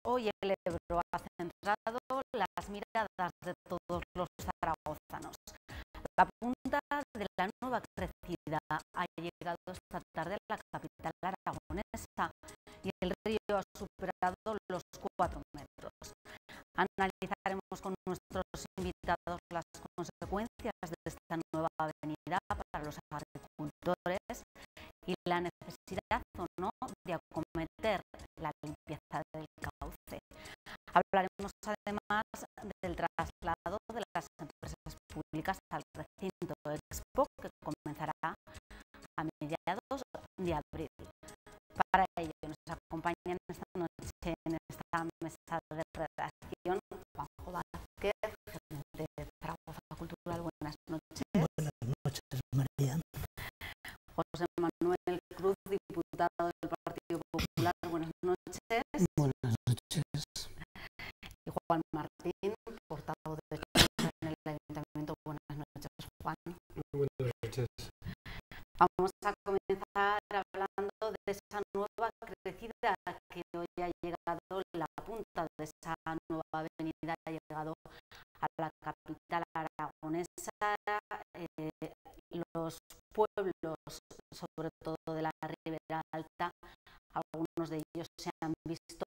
hoy el Ebro ha centrado las miradas de todos los zaragozanos. La punta de la nueva crecida ha llegado esta tarde a la capital aragonesa y el río ha superado los 4 metros. Analizaremos con nuestros invitados las consecuencias de esta nueva avenida para los agricultores y la necesidad o no de acometer la limpieza del cauce. Hablaremos además del traslado de las empresas públicas al recinto Expo, que comenzará a mediados de abril. Para ello nos acompañan esta noche en esta mesa de redacción Juanjo Vázquez, gerente de Zaragoza Cultural. Buenas noches. Buenas noches, María. José Manuel Cruz, diputado del Partido Popular. Buenas noches. Buenas noches. Y Juan Martín, portavoz de Junts en el Ayuntamiento. Buenas noches, Juan. Buenas noches. Vamos a comenzar hablando de esa nueva crecida que hoy ha llegado, la punta de esa nueva avenida ha llegado a la capital aragonesa. Los pueblos, sobre todo de la Ribera Alta, algunos de ellos se han visto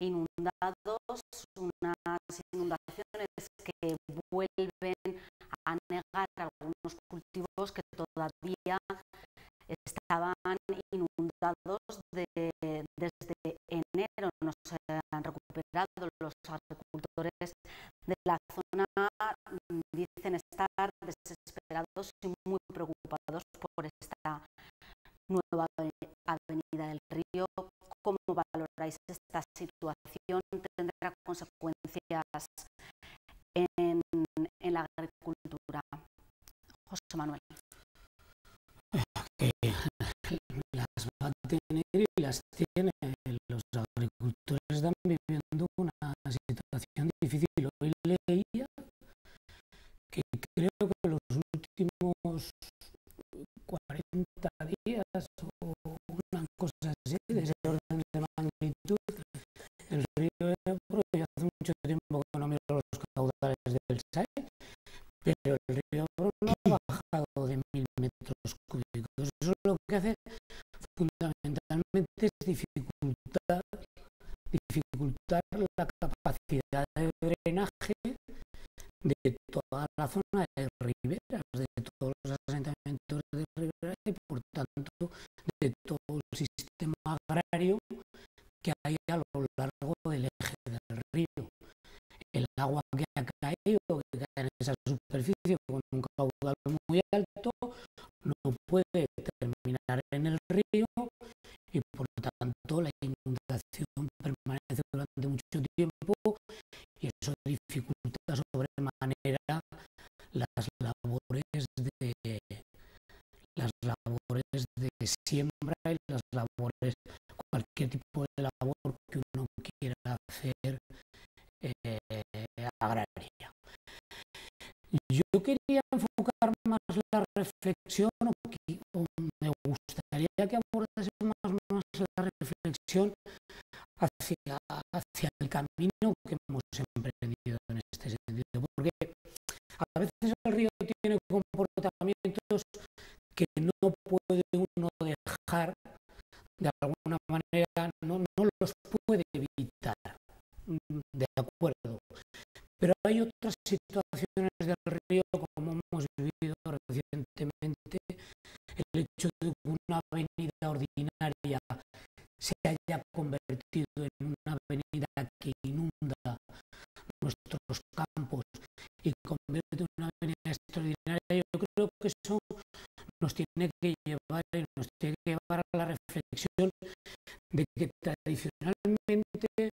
inundados, unas inundaciones que vuelven a negar algunos cultivos que todavía estaban inundados desde enero. No se han recuperado. Los agricultores de la zona dicen estar desesperados y muy preocupados por esta nueva avenida del río. ¿Cómo valoráis esta situación? ¿Tendrá consecuencias en la agricultura? José Manuel. Las va a tener y las tiene. Los agricultores están viviendo una situación difícil. Hoy leía que creo que los últimos 40 días o una cosa así, de ese orden de magnitud, el río Ebro, ya hace mucho tiempo que no miro los caudales del SAE, pero el río Ebro no ha bajado de 1000 metros cúbicos. Eso lo que hace fundamentalmente es dificultar la capacidad de drenaje de toda la zona de riberas, de todos los asentamientos de ribera y por tanto de todo el sistema agrario que hay a lo largo del eje del río. El agua que ha caído, que cae en esa superficie con un caudal muy alto, no puede terminar en el río y por tanto la inundación permanece durante mucho tiempo y eso dificulta sobremanera las labores de siembra y las labores, cualquier tipo de labor que uno quiera hacer agraria. Yo quería enfocar más la reflexión, o me gustaría que abordásemos más la reflexión hacia el camino que hemos emprendido en este sentido, porque a veces el río tiene comportamientos que no puede uno dejar, de alguna manera, no los puede evitar, de acuerdo. Pero hay otras situaciones del río, como hemos vivido recientemente, el hecho de que una avenida ordinaria se haya convertido en una avenida que inunda nuestros campos y convierte en una avenida extraordinaria. Yo creo que eso nos tiene que llevar a la reflexión de que tradicionalmente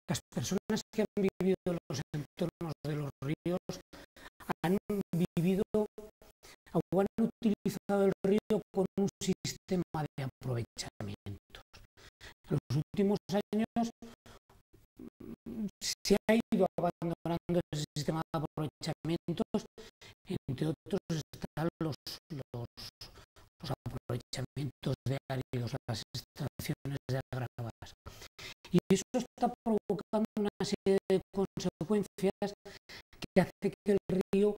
las personas que han vivido en los entornos de los ríos han vivido o han utilizado el río con un sistema de aprovechamientos. En los últimos años se ha ido abandonando ese sistema de aprovechamientos, entre otros están los aprovechamientos de áridos, las extracciones de agragas. Y eso está provocando una serie de consecuencias que hace que el río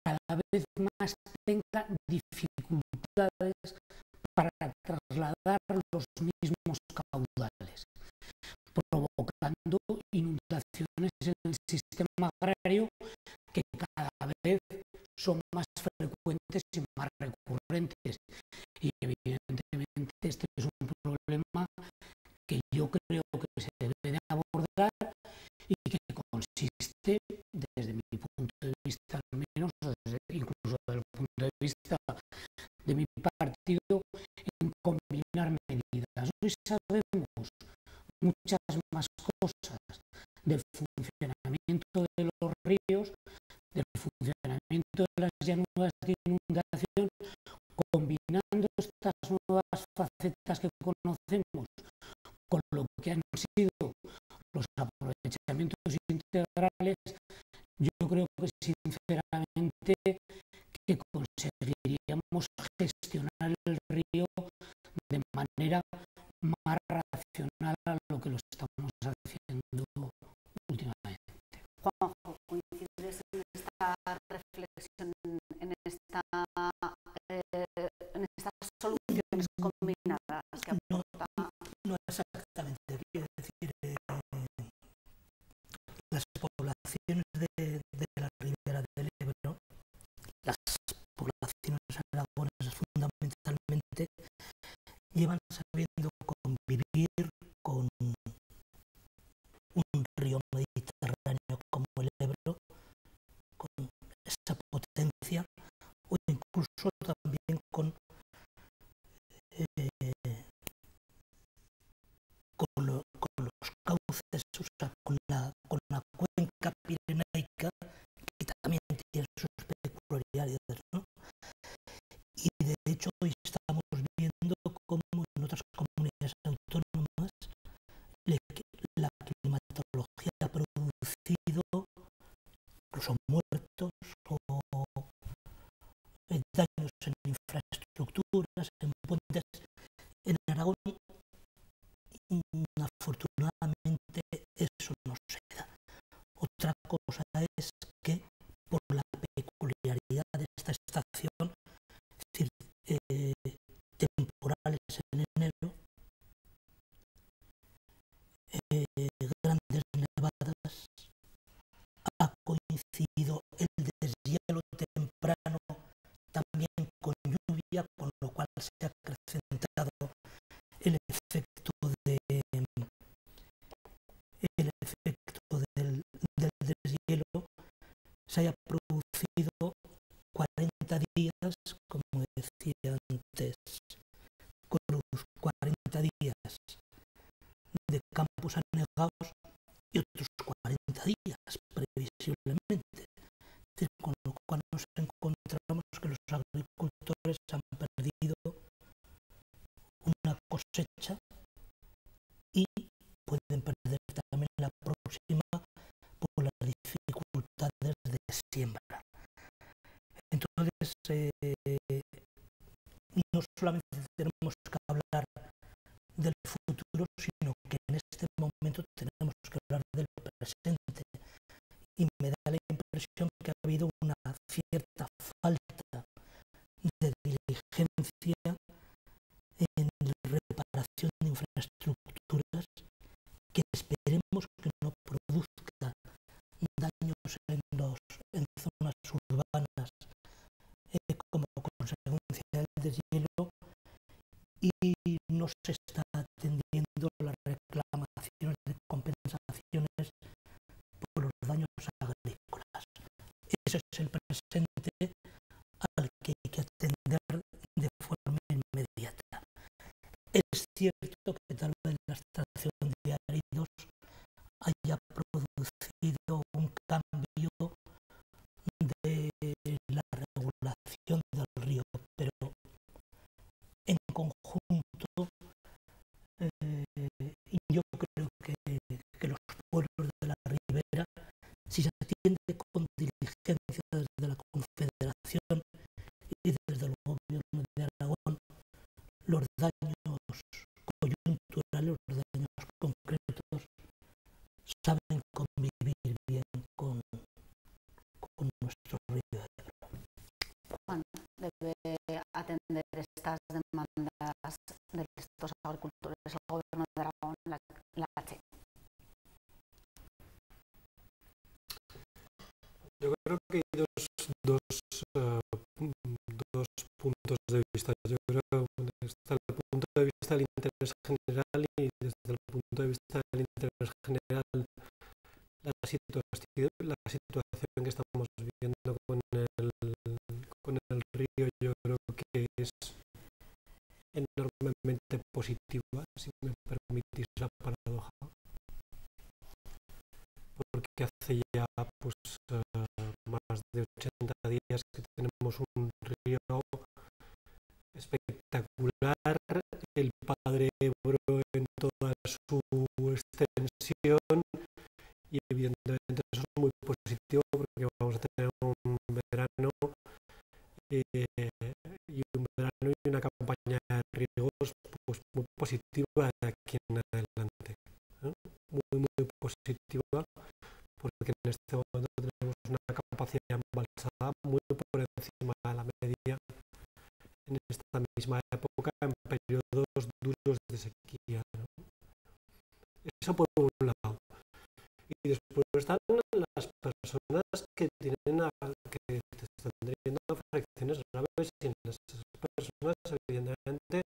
cada vez más tenga dificultades para trasladar los mismos caudales, provocando inundaciones en el sistema agrario que cada vez son más frecuentes y más recurrentes. Y evidentemente este es un problema que yo creo que se debe de abordar y que consiste, desde mi punto de vista al menos, incluso desde el punto de vista de mi partido, en combinar medidas. Hoy sabemos muchas más cosas del funcionamiento de los ríos, del funcionamiento de las llanuras de inundación, combinando estas nuevas facetas que conocemos con lo que han sido los aprovechamientos integrales. Yo creo que sinceramente que conseguiríamos gestionar el río de manera más racional a lo que lo estamos haciendo últimamente. Juanjo, ¿coincides en esta reflexión, en estas soluciones combinadas que aporta? No exactamente, quiero decir, las poblaciones de la ribera del Ebro, las poblaciones aragonesas fundamentalmente, llevan sabiendo convivir con un río mediterráneo como el Ebro, con esa potencia, o incluso también con los cauces, o sea, con la cuenca pirenaica, que también tiene sus peculiaridades, ¿no? Y de hecho hoy estamos viendo cómo en otras comunidades autónomas la climatología ha producido incluso muertos o daños en infraestructuras, en puentes. En Aragón, afortunadamente, eso no se da. Otra cosa es que, por la peculiaridad de esta estación, es decir, temporales en enero, grandes nevadas, ha coincidido el deshielo temprano también con lluvia, con lo cual se ha acrecentado el efecto del deshielo. Se haya producido 40 días, como decía antes, con los 40 días de campos anegados y otros 40 días previsiblemente. Es decir, con lo cual nos encontramos que los agricultores han perdido una cosecha y pueden perder también la próxima por las dificultades de siembra. Entonces, no solamente tenemos que hablar del futuro, sino que en este momento tenemos que hablar del presente. Y me da la impresión que ha habido una cierta falta de diligencia en la reparación de infraestructuras, que esperemos que no produzca daños en zonas urbanas como consecuencia del deshielo, y no se está atendiendo las reclamaciones de compensaciones por los daños agrícolas. Ese es el presente al que hay que atender de forma inmediata. Es cierto que tal vez la extracción de áridos haya producido un cambio de la regulación del río, pero en conjunto yo creo que los pueblos de la ribera, si se atiende con diligencia desde la Confederación y desde el Gobierno de Aragón, los daños coyunturales, los daños concretos con nuestro río de Ebro. ¿Cuándo debe atender estas demandas de estos agricultores el Gobierno de Aragón, la CHE? Yo creo que hay dos puntos de vista. Yo creo que desde el punto de vista del interés general y desde el punto de vista del interés general la situación que estamos viviendo con el río, yo creo que es enormemente positiva, si me permitís la paradoja, porque hace ya más de 80 días que tenemos un río espectacular, el Padre Ebro en toda su extensión, y evidentemente eso es muy positivo porque vamos a tener un verano y una campaña de riegos pues muy positiva de aquí en adelante, ¿eh? Muy positiva, porque en este momento tenemos una capacidad embalsada muy por encima de la media en esta misma época, en periodos duros de sequía, ¿no? Eso por un lado. Y después están las personas que que están teniendo afecciones graves, y en esas personas evidentemente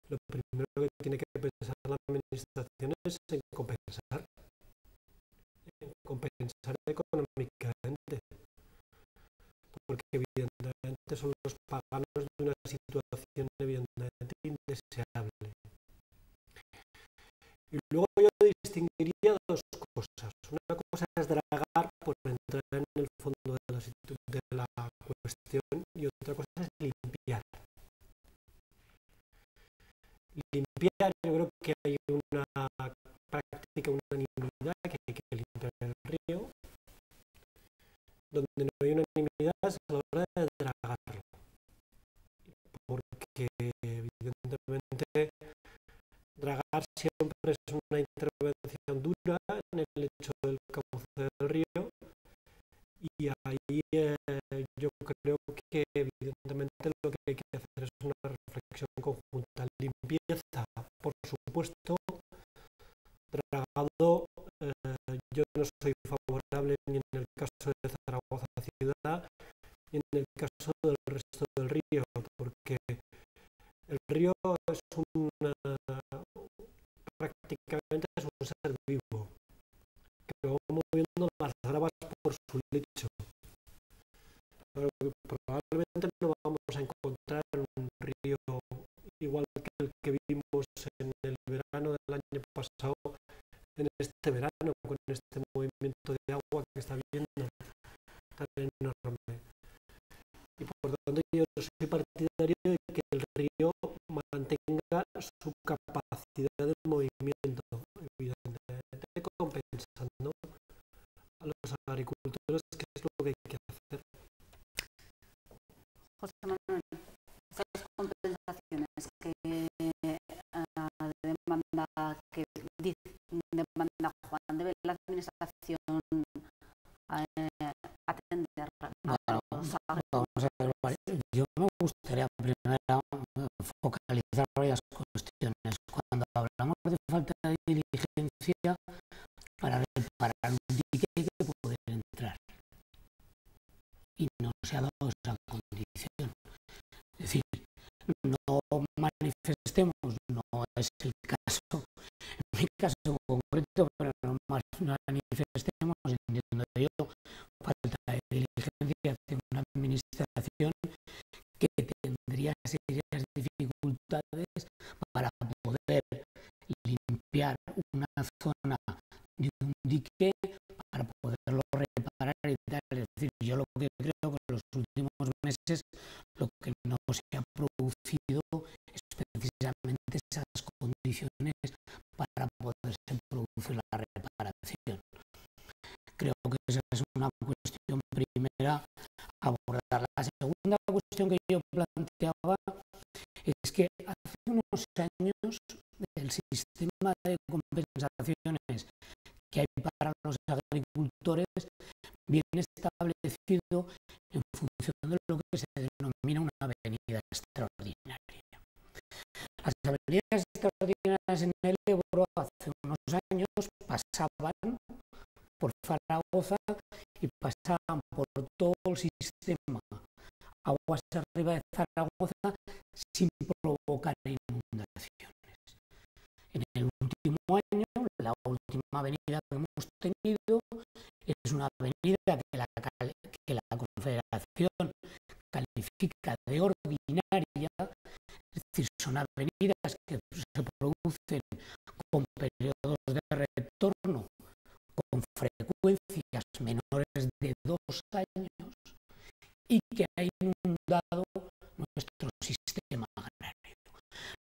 lo primero que tiene que pensar la administración es en compensar económicamente, porque evidentemente son los paganos de una situación evidentemente indeseable. Y luego yo distinguiría dos cosas. Una cosa es dragar por entrar en el fondo de la cuestión, y otra cosa es limpiar. Limpiar, yo creo que hay una práctica unanimidad que hay que limpiar el río. Donde no hay unanimidad es a la hora de dragarlo, porque evidentemente dragar siempre es una intervención dura en el lecho del cauce del río, y ahí yo creo que evidentemente lo que hay que hacer es una reflexión conjunta. Limpieza, por supuesto, dragado, yo no soy favorable ni en el caso de Zaragoza ciudad ni en el caso del resto del río, porque el río es prácticamente es un ser vivo que va moviendo las gravas por su lecho. Pero probablemente no vamos a encontrar un río igual que el que vimos en el verano del año pasado, en este verano, con este movimiento de agua que está viendo tan enorme. Y por lo tanto yo soy partidario de que el río mantenga su capacidad de movimiento, evidentemente compensando a los agricultores, que es lo que hay que hacer. José Manuel, esas compensaciones que demanda Juan, debe la administración atender a los agricultores. Yo me gustaría primero focalizar varias cuestiones. Cuando hablamos de falta de diligencia para reparar un dique hay que poder entrar, y no se ha dado esa condición. Es decir, no manifestemos, no es el caso, en mi caso concreto, pero no manifestemos, entiendo yo, falta de diligencia de una administración que tendría serias dificultades para poder limpiar una zona de un dique, para poderlo reparar y tal. Es decir, yo lo que creo que en los últimos meses lo que no se ha producido es precisamente esas condiciones para poderse producir la reparación. Creo que esa es una cuestión primera a abordar. La segunda cuestión que yo planteaba es que hace unos años el sistema de compensaciones que hay para los agricultores viene establecido establecido en función de lo que se denomina una avenida extraordinaria. Las avenidas extraordinarias en el Ebro hace unos años pasaban por Zaragoza y pasaban por todo el sistema aguas arriba de Zaragoza sin provocar inundaciones. En el último año, la última avenida que hemos tenido es una avenida que la Confederación califica de ordinaria, es decir, son avenidas que se producen con periodos de retorno con frecuencias menores de 2 años y que ha inundado nuestro sistema agrario.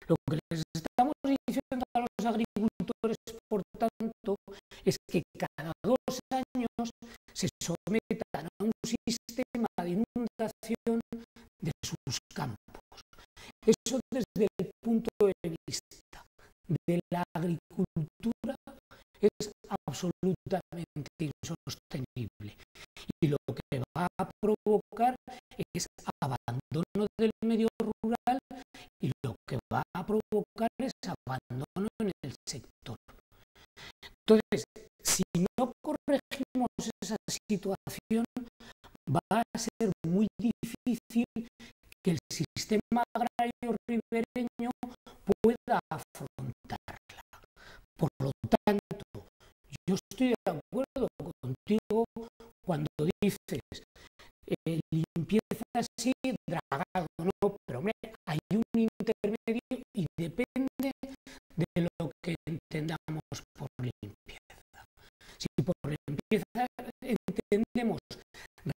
Lo que les estamos diciendo a los agricultores, por tanto, es que cada 2 años se sometan a un sistema de inundación de sus campos. Eso desde el punto de vista de la agricultura es absolutamente insostenible y lo que va a provocar es abandono del medio rural y lo que va a provocar es abandono en el sector. Entonces, si no corregimos esa situación, va a ser muy difícil que el sistema agrario ribereño pueda afrontarla. Por lo tanto, yo estoy de acuerdo contigo cuando dices limpieza sí, dragado no, pero hombre, hay un intermedio y depende de lo que entendamos por limpieza. Si por limpieza entendemos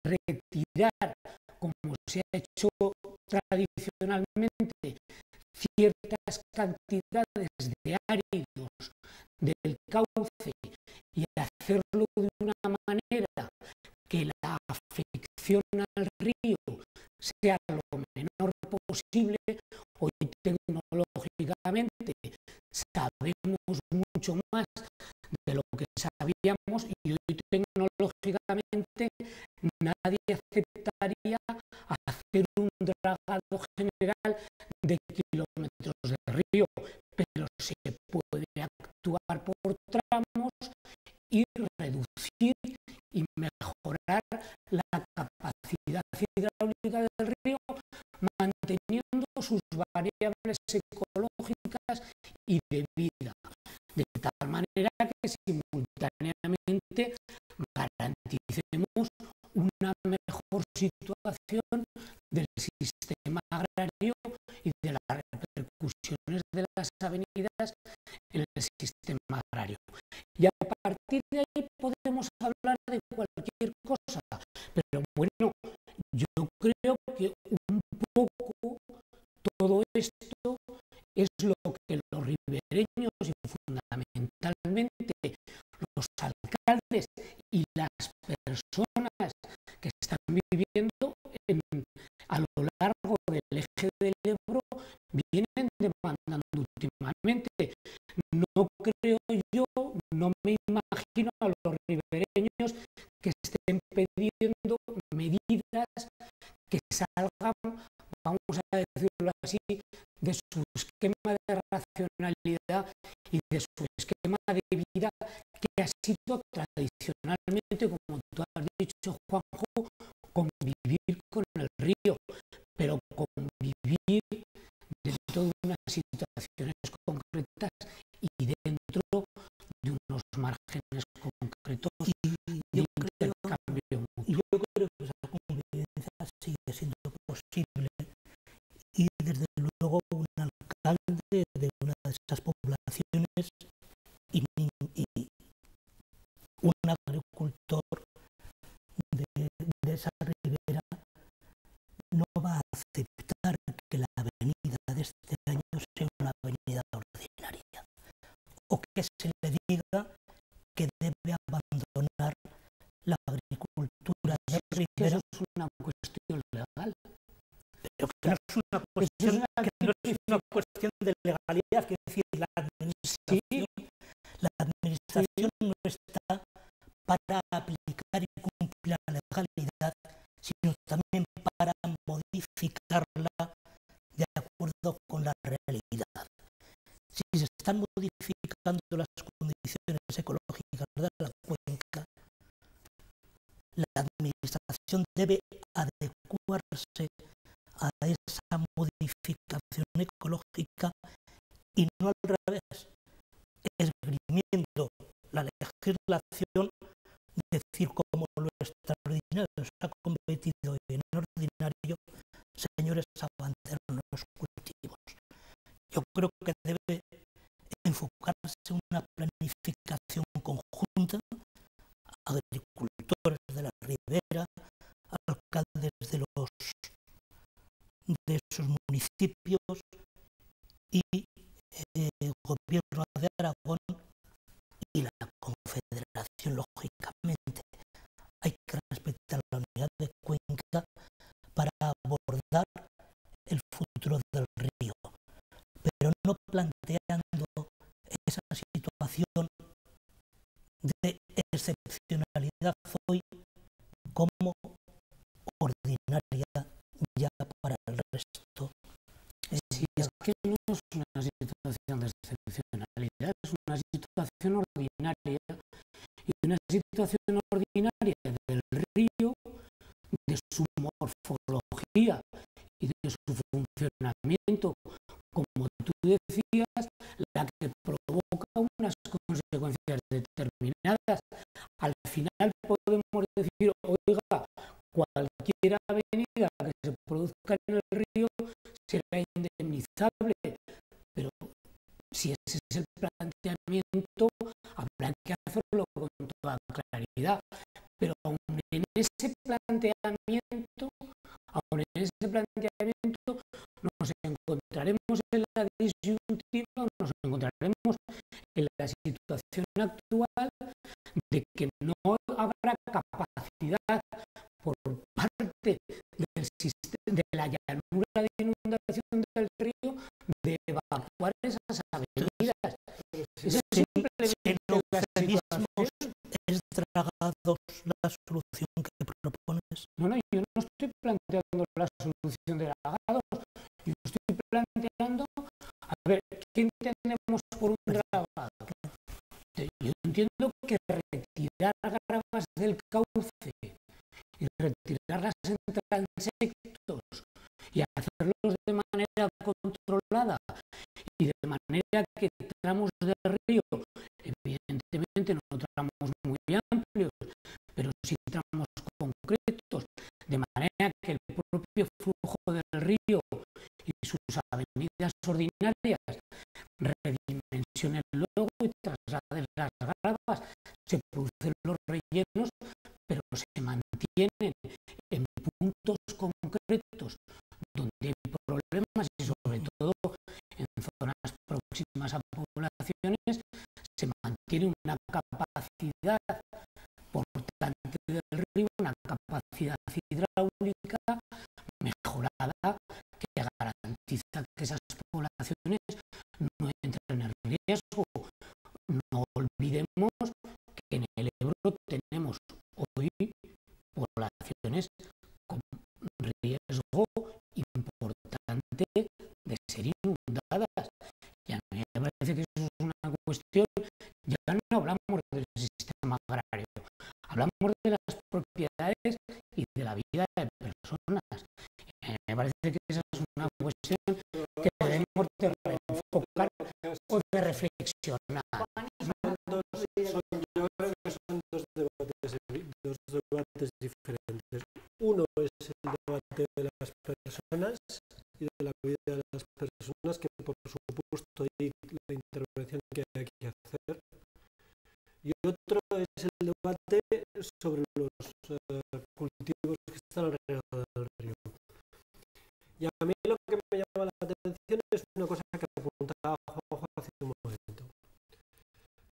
retirar, como se ha hecho tradicionalmente, ciertas cantidades de áridos del cauce y hacerlo de una manera que la afección al río sea lo menor posible, hoy tecnológicamente sabemos mucho más de lo que sabíamos y hoy tecnológicamente nadie aceptaría hacer un dragado general de kilómetros de río, pero se puede actuar por tramos y reducir y mejorar la capacidad hidráulica del río, manteniendo sus variables ecológicas y de vida, de tal manera que simultáneamente garanticemos una mejor situación del sistema agrario y de las repercusiones de las avenidas en el sistema agrario. Y a partir de ahí podemos hablar de cualquier cosa, pero bueno, yo creo que un poco todo esto es lo que los ribereños y fundamentalmente los alcaldes y las personas que están viviendo a lo largo del eje del Ebro vienen demandando últimamente. No creo yo, no me imagino a los ribereños que estén pidiendo medidas que salgan, vamos a decirlo así, de su esquema de racionalidad y de su esquema de vida que ha sido tradicionalmente, como tú has dicho, Juanjo, convivir con el río, pero convivir dentro de unas situaciones concretas y dentro de unos márgenes concretos de intercambio mutuo. Yo creo que esa convivencia sigue siendo posible y desde luego un alcalde de una de esas poblaciones y un agricultor de esa ribera no va a aceptar que la avenida de este año sea una avenida ordinaria o que se le diga que debe abandonar la agricultura de ribera. Eso es una cuestión legal. Pero que no es una cuestión de legalidad, que es decir, la administración no está para aplicar y cumplir la legalidad, sino también para modificarla de acuerdo con la realidad. Si se están modificando las condiciones ecológicas de la cuenca, la administración debe adecuarse a esa modificación ecológica y no al revés, esgrimiendo la legislación, decir como lo extraordinario se ha convertido en ordinario, señores, abandonen los cultivos. Yo creo que debe enfocarse una planificación conjunta, agricultores de la ribera, alcaldes de esos municipios y gobierno de Aragón y la Confederación, lógicamente. Hay que respetar la unidad de cuenca para abordar el futuro del río, pero no planteando esa situación de excepcionalidad hoy como ordinaria ya para el resto. Sí, es que no es una situación de excepcionalidad, es una situación ordinaria, y una situación ordinaria del río, de su morfología y de su funcionamiento, como tú decías, la que provoca unas consecuencias determinadas. Al final podemos decir, oiga, cualquier avenida que se produzca en el río será indemnizable, pero si ese es el planteamiento, habrá que hacerlo con toda claridad. Pero aún en ese planteamiento nos encontraremos en la disyuntiva, nos encontraremos en la situación actual de que no habrá capacidad por parte del sistema, de la llanura de inundación del río, de evacuar esas avenidas. En eufemismos es dragados la solución que propones. No, yo no estoy planteando la solución de dragados, yo estoy planteando, a ver, ¿qué entendemos por un dragado? Yo entiendo que retirar gravas del cauce y retirarlas en transectos y hacerlos de manera controlada y de manera que tramos de río, evidentemente no tramos muy amplios, pero sí tramos concretos, de manera que el propio flujo del río y sus avenidas ordinarias redimensionen luego y trasladen las gravas, se producen los rellenos, pero se mantienen en puntos concretos donde hay problemas y sobre todo en zonas próximas a poblaciones se mantiene una capacidad portante del río, una capacidad hidráulica mejorada que garantiza que esas poblaciones no entren en riesgo. No olvidemos que en el Ebro tenemos hoy poblaciones con riesgo importante de ser inundadas. Y a mí me parece que eso es una cuestión, ya no hablamos del sistema agrario, hablamos de las propiedades y de la vida de personas. Me parece que esa es una cuestión que debemos de reenfocar o de reflexionar. Yo creo que son dos debates diferentes. Uno es el debate de las personas y de la vida de las personas, que por supuesto hay la intervención que hay que hacer. Y otro es el debate sobre los cultivos que están alrededor del río. Y a mí lo que me llama la atención es una cosa que apuntaba Juanjo hace un momento.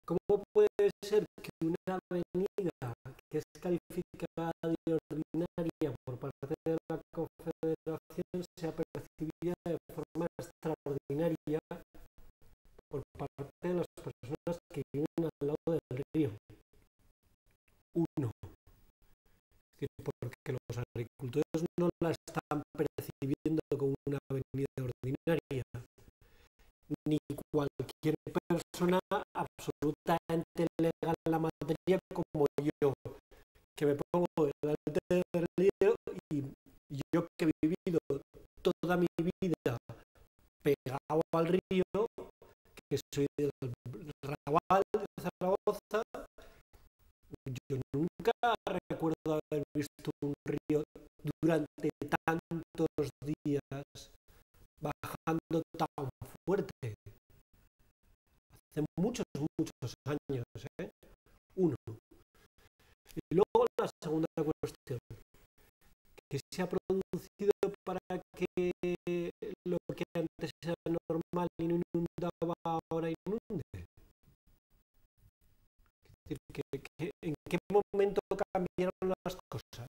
¿Cómo puede ser que una avenida que es calificada de ordinaria por parte de la Confederación sea percibida de forma extraordinaria por parte de las personas que viven al lado del río? Uno, porque los agricultores agricultores no la están percibiendo como una avenida ordinaria, ni cualquier persona absolutamente legal en la materia como yo, que me pongo delante del río y yo que he vivido toda mi vida pegado al río, que soy del Raval de Zaragoza, yo nunca recuerdo haber visto un río durante tantos días bajando tan fuerte. Hace muchos años, Uno. Y luego la segunda cuestión, que se ha producido para que lo que antes era normal y no inundaba ahora inunde. Es decir, ¿en qué momento cambiaron las cosas?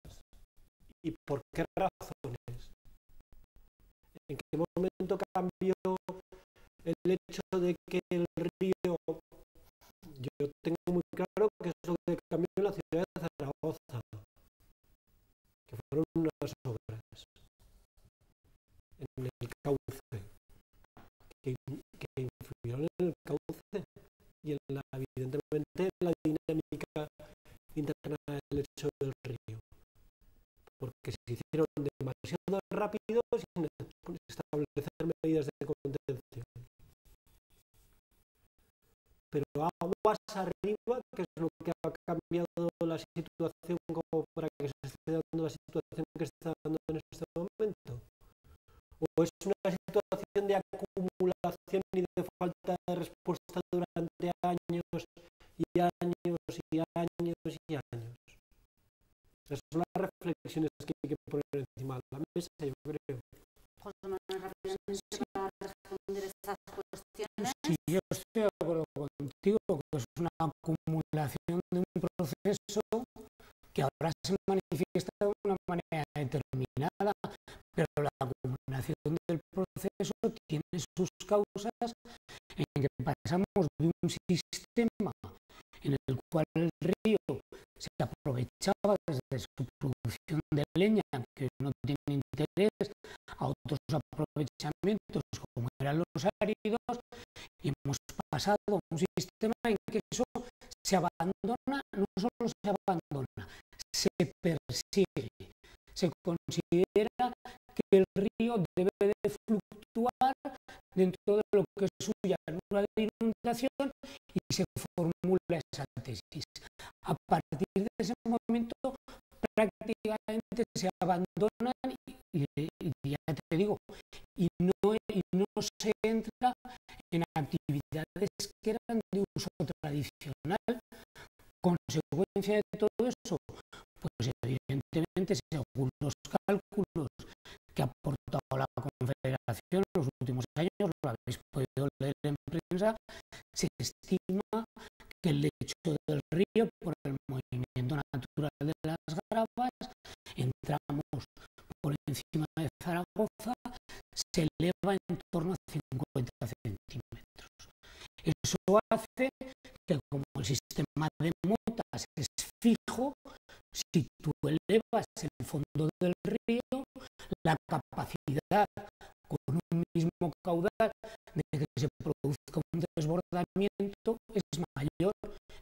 ¿Y por qué razones? ¿En qué momento cambió el hecho de que el río, yo tengo muy claro que es lo que cambió en la ciudad de Zaragoza, que fueron unas obras en el cauce, que influyeron en el cauce y evidentemente en la dinámica interna del lecho del río, porque se hicieron demasiado rápido sin establecer medidas de contención. Pero aguas arriba, que es lo que ha cambiado la situación como para que se esté dando la situación que se está dando en este momento. ¿O es una situación de acumulación y de falta de respuesta durante años y años y años y años? Esas son las reflexiones que hay que poner encima de la mesa, yo creo. José Manuel, rápidamente para responder estas cuestiones. Sí, yo estoy de acuerdo contigo, que es una acumulación de un proceso que ahora se manifiesta de una manera determinada, pero la acumulación del proceso tiene sus causas en que pasamos de un sistema en el cual el río se aprovechaba desde su producción de leña, que no tiene interés, a otros aprovechamientos como eran los áridos, y hemos pasado a un sistema en que eso se abandona, no solo se abandona, se persigue, se considera que el río debe de fluctuar dentro de lo que es su llanura de inundación y se formula esa tesis. A partir de ese momento prácticamente se abandonan y ya te digo, y no se entra en actividades que eran de uso tradicional. Consecuencia de todo eso, pues evidentemente según los cálculos que ha aportado la Confederación en los últimos años, lo habéis podido leer en prensa, se estima que el lecho del río, por el movimiento natural de las gravas, en tramos por encima de Zaragoza, se eleva en torno a 50 centímetros. Eso hace que, como el sistema de motas es fijo, si tú elevas el fondo del río, la capacidad con un mismo caudal de que se produzca un desbordamiento es mayor,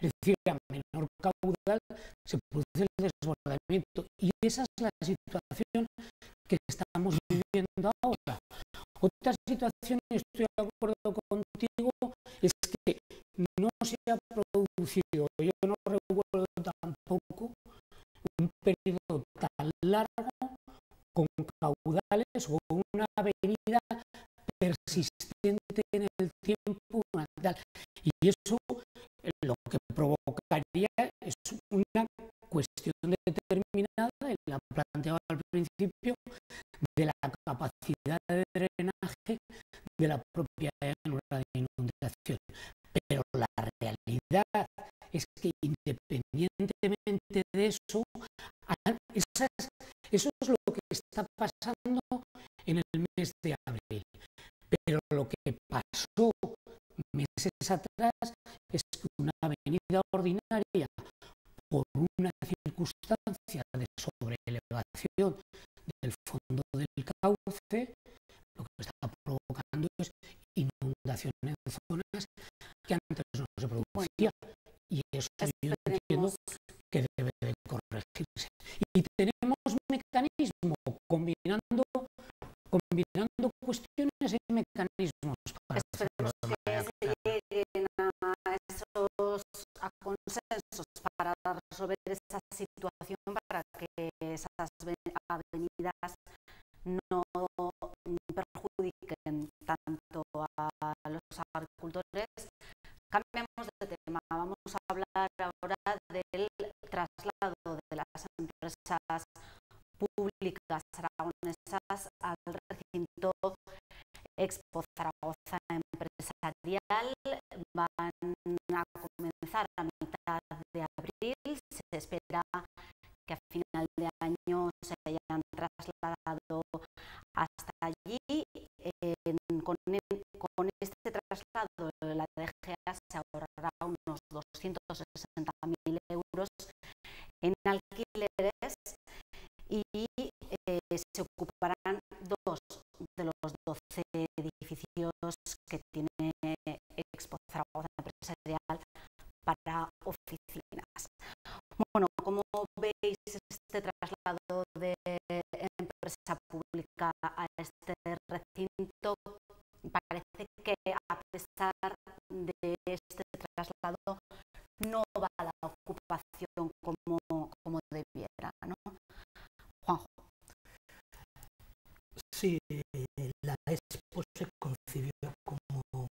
es decir, a menor caudal se produce el desbordamiento, y esa es la situación que estamos viviendo ahora. Otra situación, y estoy de acuerdo contigo, es que no se ha producido, yo no recuerdo tampoco, un periodo tan largo con caudales o una avenida persistente en el tiempo tal. Y eso lo que provocaría es una cuestión determinada, y la planteaba al principio, de la capacidad de drenaje de la propia llanura de inundación. Pero la realidad es que, independientemente de eso, eso es lo que está pasando en el mes de abril. Pero lo que pasó meses atrás es que una avenida ordinaria, por una circunstancia de sobreelevación elevación del fondo del cauce lo que está provocando es inundación en zonas que antes no se producía. Y eso yo entiendo que debe de corregirse. Y tenemos mecanismos combinando cuestiones y mecanismos para esperemos que se lleguen a esos consensos para resolver esa situación, para que esas avenidas no perjudiquen tanto a los agricultores. Cambiamos de tema, vamos a hablar ahora del traslado de las empresas públicas aragonesas al recinto Expo Zaragoza Empresarial. Van a comenzar a mitad de abril. Se espera que a final de año se hayan trasladado hasta allí. Con este traslado la DGA se ahorrará unos 260.000 euros en alquileres y se ocuparán 2 de los 12 edificios que tiene Expo Zaragoza Empresarial para oficinas. Bueno, como veis, este traslado de empresa pública a este recinto parece que, a pesar de este traslado, no va a la ocupación como debiera, ¿no? Juanjo. Sí, la Expo se concibió como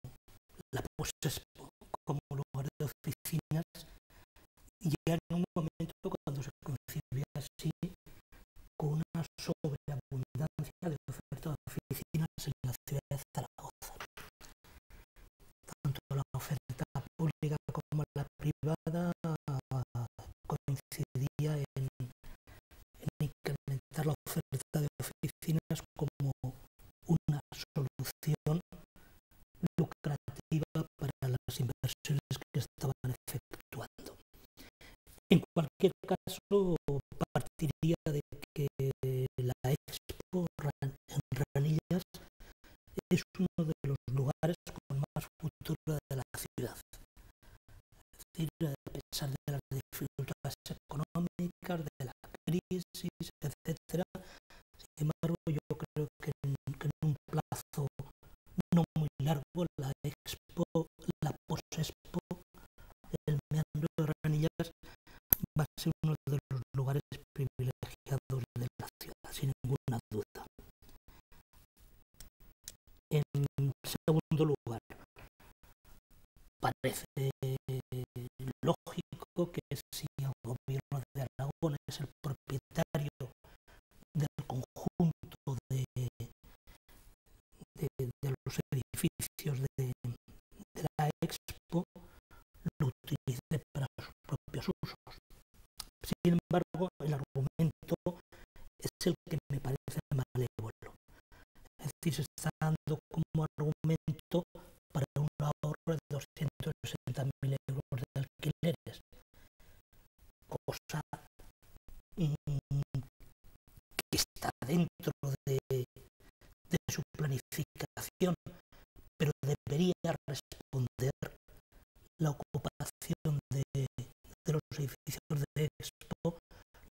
la Posexpo, como lugar de oficinas, y ya en un momento cuando se concibió así, con una sobreabundancia de oferta de oficinas en la ciudad de Zaragoza. Tanto la oferta pública como la privada coincidía en incrementar la oferta de oficinas como una solución lucrativa para las inversiones que estaban efectuando. En cualquier caso, partiría de que la Expo en Ranillas es uno de los lugares con más futuro de la ciudad. Es decir, a pesar de las dificultades económicas, de la crisis, etcétera, sin embargo, yo creo que en un plazo no muy largo, la Expo, la Posexpo, el Meandro de Ranillas va a ser uno de los lugares privilegiados de la ciudad, sin ninguna duda. En segundo lugar, parece lógico que si el gobierno de Aragón es el propietario del conjunto de los edificios de la Expo, lo utilice para sus propios usos. Sin embargo, el argumento es el que me parece malévolo. Es decir, se está dando como argumento para un ahorro de 260.000 euros de alquileres, cosa que está dentro de su planificación, pero debería responder la ocupación de los edificios de Expo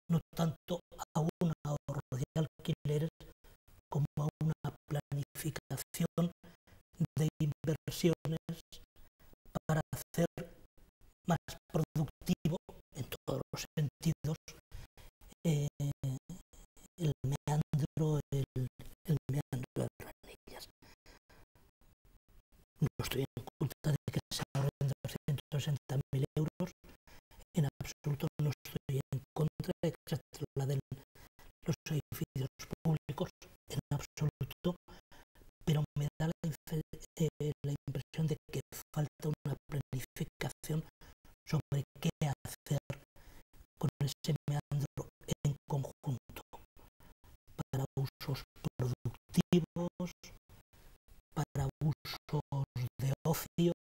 no tanto a un ahorro de alquileres como a una planificación de inversiones para hacer más productivo en todos los sentidos el meandro de Ranillas. No estoy en contra de que se ahorren 260.000 euros, en absoluto no estoy en contra de que se trasladen los edificios públicos, en absoluto, pero me da la impresión de que falta una planificación sobre qué hacer con ese meandro en conjunto, para usos productivos, para usos de ocio,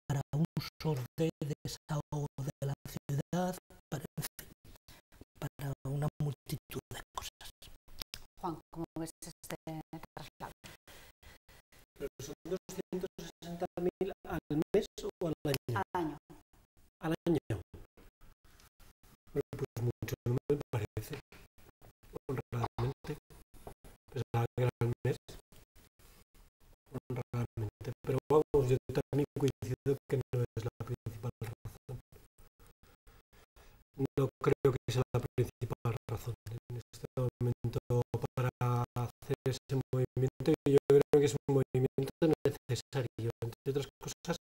para usos de desahogo de la ciudad, para una multitud ¿Cómo ves este traslado? Pero son 260.000 al mes o al año. Al año. Al año. Bueno, pues mucho no me parece. Honradamente. Pensaba que era al mes. Honradamente. Pero vamos, yo también coincido que no es la principal razón. No creo que sea la principal razón en este momento para hacer ese movimiento, y yo creo que es un movimiento necesario, entre otras cosas,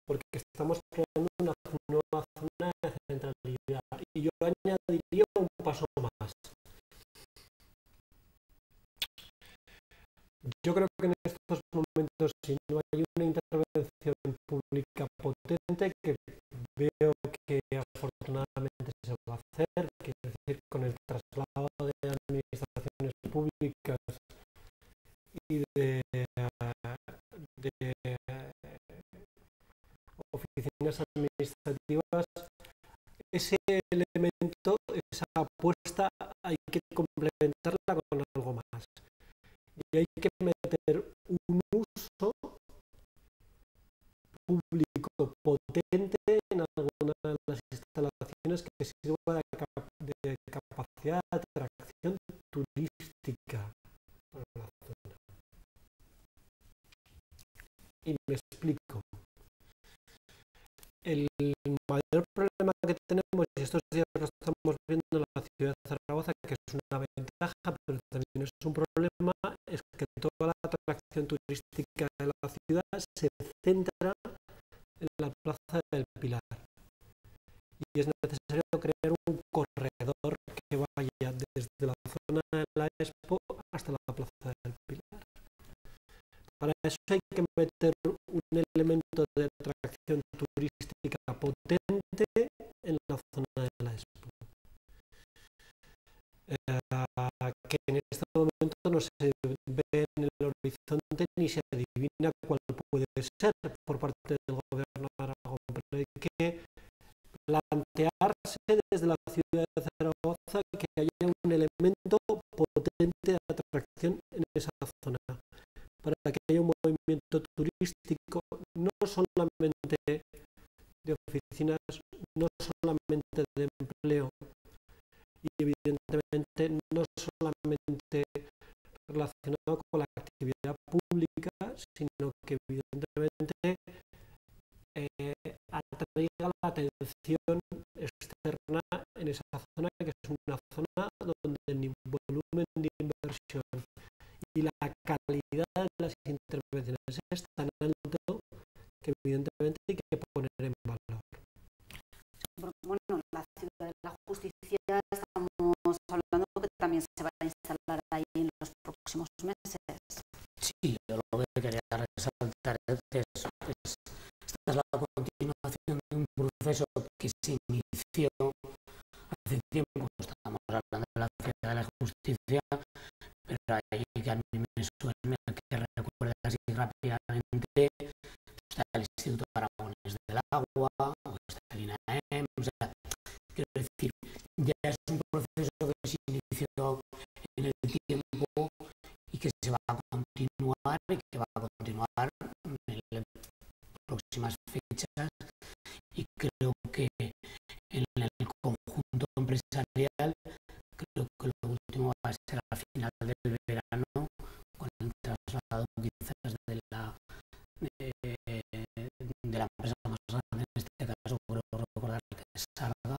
porque estamos creando una nueva zona de centralidad, y yo añadiría un paso más. Yo creo que en estos momentos, si no hay una intervención pública potente, que veo que afortunadamente se va a hacer, quiero decir, con el traslado de administraciones públicas y de oficinas administrativas, ese elemento, esa apuesta, hay que complementarla con algo más. Y hay que meter un uso público potente en alguna de las instalaciones que sirva de capacidad de atracción turística para la zona. Y me explico. El mayor problema que tenemos, y estos días lo estamos viendo en la ciudad de Zaragoza, que es una ventaja, pero también es un problema, es que toda la atracción turística de la ciudad se centra en la Plaza del Pilar. Y es necesario crear un corredor que vaya desde la zona de la Expo hasta la Plaza del Pilar. Para eso hay que meter un elemento de atracción turística potente en la zona de la Expo. Que en este momento no se ve en el horizonte ni se adivina cuál puede ser por parte del gobierno de Aragón, pero hay que plantearse desde la ciudad de Zaragoza que haya un elemento potente de atracción en esa zona, para que haya un movimiento turístico no solamente de oficinas, no solamente de empleo, y evidentemente no solamente relacionado con la actividad pública, sino que evidentemente atraiga la atención externa en esa zona, que es una zona donde el volumen de inversión y la calidad de las intervenciones es tan alto que evidentemente hay que poner en valor. Bueno, la Ciudad de la Justicia estamos hablando que también se va a instalar ahí en los próximos meses. Sí, yo lo que quería resaltar es esta es la continuación de un proceso que se inició hace tiempo. Estamos hablando de la Ciudad de la Justicia, pero ahí que a mí me suena, que recuerda así rápidamente, está el Instituto Aragonés del Agua, o está el INAEM, o sea, quiero decir, ya es un proceso que se inició en el tiempo y que se va a continuar y que va a continuar en las próximas fechas, y creo que en el conjunto empresarial, creo que lo último va a ser a final del verano, con el traslado quizás de la empresa más grande, en este caso creo recordar que es Sarga,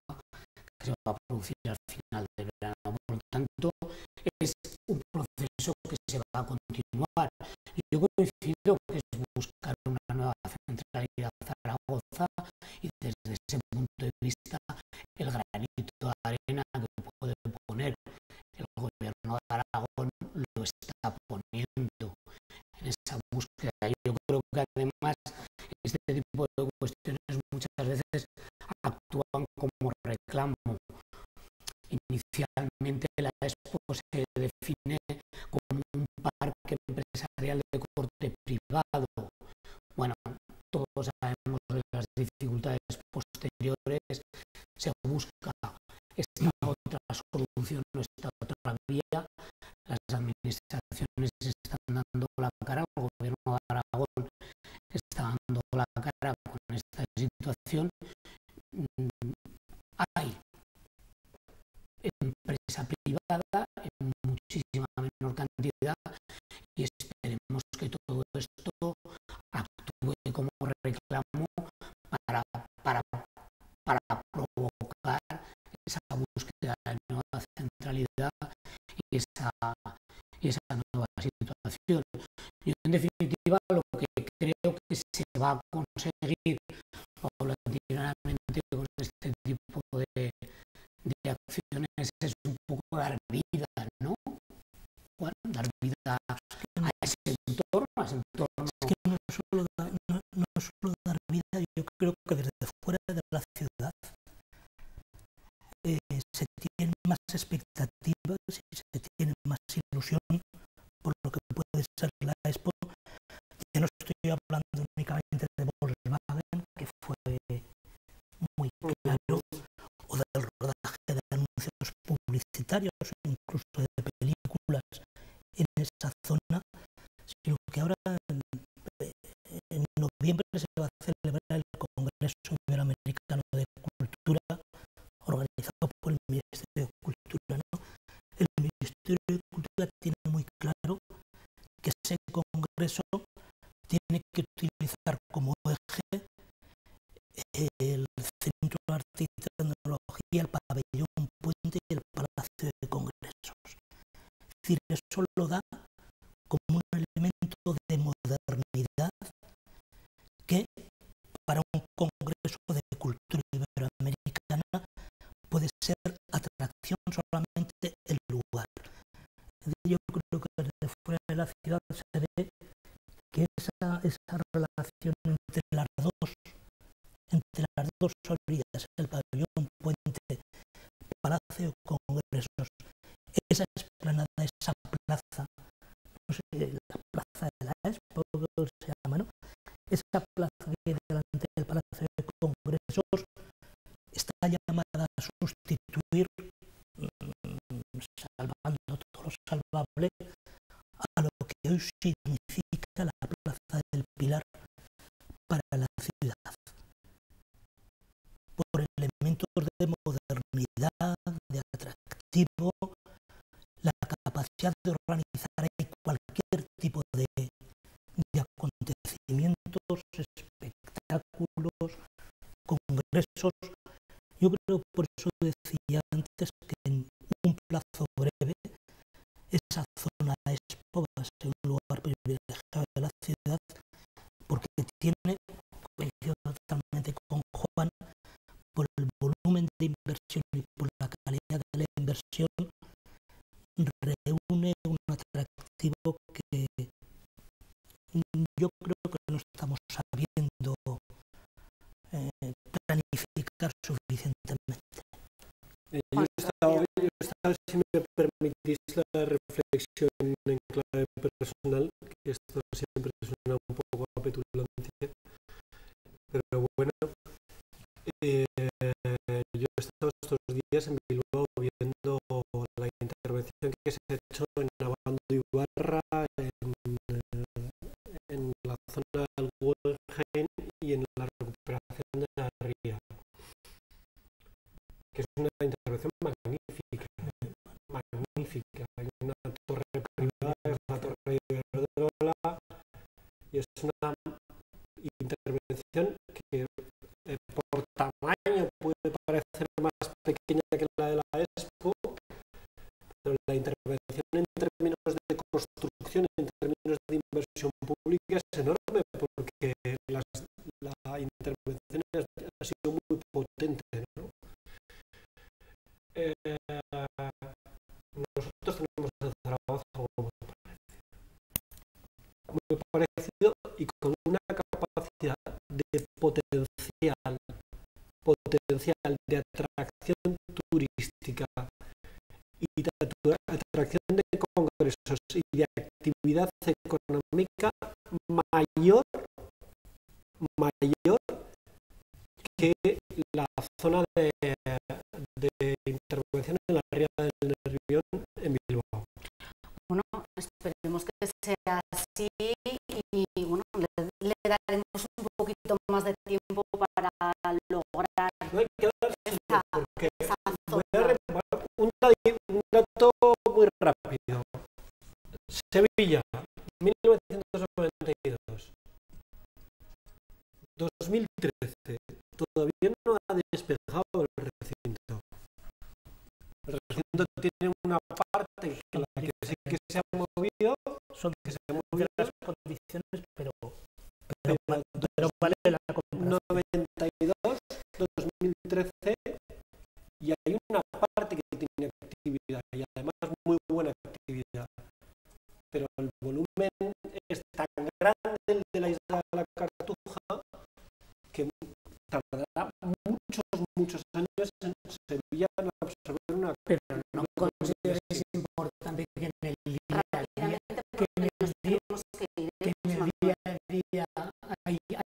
que se va a producir al final del verano. Por lo tanto, es un proceso que se va a continuar. Yo coincido que es buscar una nueva centralidad Zaragoza, y desde ese punto de vista el granito de arena que puede poner el gobierno de Aragón lo está poniendo en esa búsqueda. Yo creo que además este tipo de cuestiones muchas veces actúan como reclamo. Inicialmente la Expo se define como un parque empresarial de corte privado. Bueno, todos sabemos de las dificultades posteriores, se busca esta otra solución, esta otra vía, la administraciones están dando la cara, el gobierno de Aragón está dando la cara con esta situación. Hay empresa privada en muchísima menor cantidad y esperemos que todo esto actúe como reclamo para provocar esa búsqueda de nueva centralidad y esa nueva situación. Yo, en definitiva, lo que creo que se va a conseguir paulatinamente con este tipo de acciones es un poco dar vida, ¿no? Bueno, dar vida a ese entorno, Es que no solo dar vida, yo creo que desde fuera de la ciudad se tienen más expectativas y se tiene más ilusión por lo que puede ser la Expo. Ya no estoy hablando únicamente de Volkswagen, que fue muy claro, o del rodaje de anuncios publicitarios, incluso de películas en esa zona, sino que ahora en noviembre se va a celebrar el Congreso Iberoamericano de Cultura, organizado por el Ministerio de Cultura, ¿no? El Ministerio de Cultura tiene muy claro que ese congreso tiene que utilizar como eje el Centro de Arte y Tecnología, el Pabellón Puente y el Palacio de Congresos. Es decir, eso lo da como un elemento de modernidad que para un congreso de cultura iberoamericana puede ser atracción solamente el lugar. Yo creo que desde fuera de la ciudad se ve que esa relación entre las dos orillas, el Pabellón Puente, Palacio de Congresos, esa explanada, esa plaza, no sé, la plaza de la Expo, se llama, ¿no? Esa plaza que hay delante del Palacio de Congresos está llamada a sustituir, salvando todo lo salvable, a lo que hoy significa la Plaza del Pilar para la ciudad, por elementos de modernidad, de atractivo, la capacidad de organizar ahí cualquier tipo de acontecimientos, espectáculos, congresos. Yo creo, por eso decía antes, que en un plazo breve esa zona Expo va a ser un lugar privilegiado de la ciudad, porque tiene, coincido totalmente con Juan, por el volumen de inversión y por la calidad de la inversión, reúne un atractivo que yo creo que no estamos sabiendo planificar suficientemente. Yo estaba, si me permitís la reflexión en clave personal, que esto siempre suena un poco a petulancia, pero bueno, yo he estado estos días en Bilbao viendo la intervención que se ha hecho en Abando Ibarra, en la zona del Guggenheim y en la recuperación de la ría, que es una intervención magnífica. Hay una torre privada, es la torre de Iberdrola, y es una intervención que por tamaño puede parecer más pequeña que la de la Expo, pero la intervención en términos de construcción, en términos de inversión pública es enorme, porque la intervención ha sido muy potente, ¿no? Nosotros tenemos el Zaragoza muy parecido y con una capacidad de potencial de atracción turística y de atracción de congresos y de actividad económica mayor que la zona de intervención en la ría del Nervión en Bilbao. Bueno, sí, y bueno, le daremos un poquito más de tiempo para lograr No hay que darse, porque esa voy zona. a un dato muy rápido. Sevilla, 1992. 2013. Todavía no ha despejado el recinto. El recinto tiene una parte en la que sí que se ha movido, Son que se ha movido, las condiciones, pero vale la comparación. 92, 2013, y hay una parte que tiene actividad, y además muy buena actividad. Pero el volumen es tan grande el de la isla de la Cartuja que tardará muchos años en Sevilla en absorber una. Pero no consideres importante que en el día a día, que en el día a día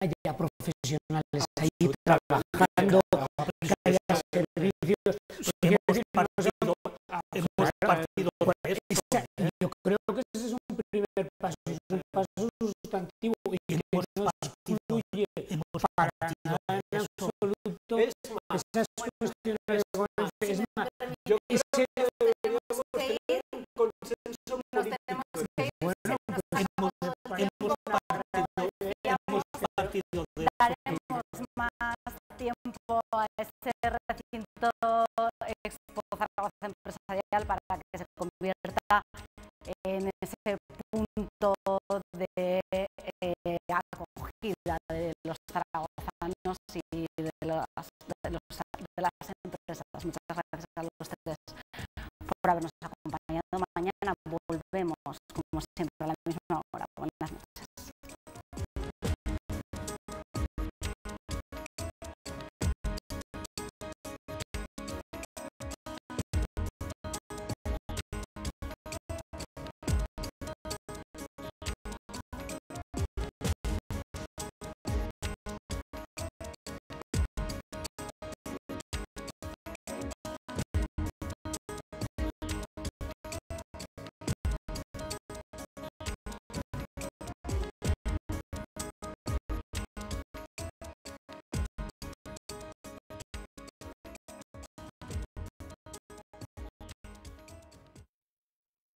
haya profesionales ahí trabajando, que haya servicios. Hemos partido por eso. Yo creo que ese es un primer paso, es un paso sustantivo y que no excluye para nada en absoluto esas cuestiones de gobernanza. Es más, Yo creo ese que deberíamos tener un consenso político. bueno, Hemos partido de Daremos más tiempo a ese recinto Expo Zaragoza Empresarial para que se convierta en ese punto de acogida de los zaragozanos y de las empresas. Muchas gracias a los tres por habernos acompañado. Mañana volvemos, como siempre.